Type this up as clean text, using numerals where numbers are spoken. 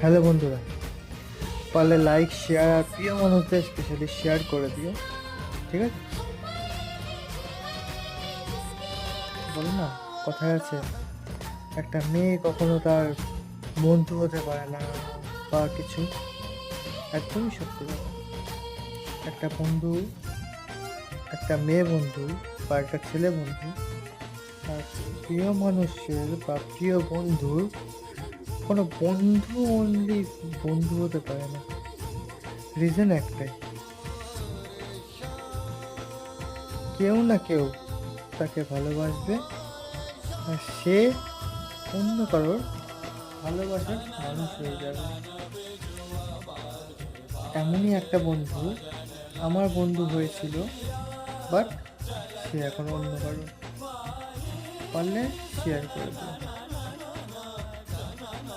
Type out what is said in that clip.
Hello বন্ধুরা, পারলে like share আর প্রিয় মানুষদের স্পেশালি শেয়ার করে দিও। ঠিক আছে? বলো না, কথায় আছে একটা মেয়ে কখনো তার বন্ধু হতে পারে না বা কিছু। একদমই সত্যি কথা। একটা বন্ধু, একটা মেয়ে বন্ধু বা একটা ছেলে বন্ধু তার প্রিয় মানুষের বা প্রিয় বন্ধুর কোনো বন্ধু অনলি বন্ধু হতে পারে না। রিজন একটাই, কেউ না কেউ তাকে ভালোবাসবে আর সে অন্য কারোর ভালোবাসার মানুষ হয়ে যাবে। এমনই একটা বন্ধু আমার বন্ধু হয়েছিল, বাট সে এখন অন্য কারো। পারলে শেয়ার করে দিও।